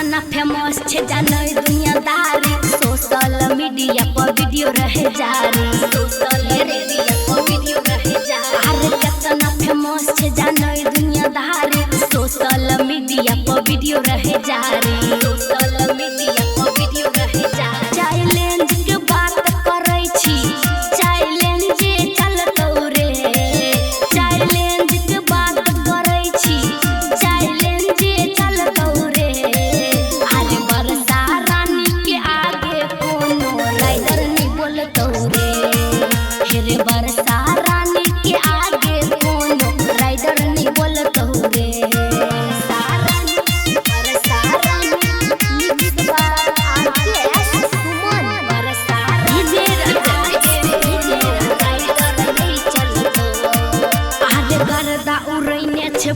केतना फेमस छे जानै दुनियादारी। सोशल मीडिया पर वीडियो रहे जारी, सोशल मीडिया पर वीडियो रहे जारी। अरे केतना फेमस छे जानै दुनियादारी। सोशल मीडिया पर वीडियो रहे जारी, सोशल मीडिया पर वीडियो रहे जारी। चैलेंज के बात करै छी, चैलेंज चलतौ रे। चैलेंज के बात करै छी, चैलेंज चलतौ रे। अरे बरसा रानी के आगे कोनो राइडर नहीं बोलतौ रे। हेरे बरसा रानी के आगे कोनो राइडर नहीं बोलतौ रे।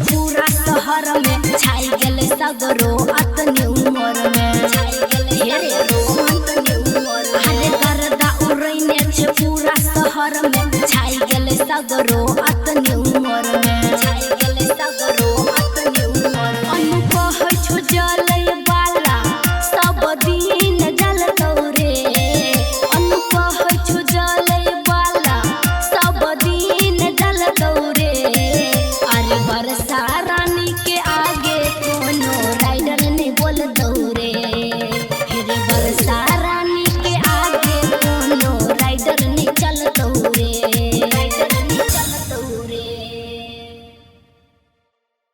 पूरा शहर में छाई गेले सगरो अतने उमर में, छाई गेले हेरे अतने उमर। अरे गर्दा उड़ैने छे पूरा शहर में छाई गेले सगरो।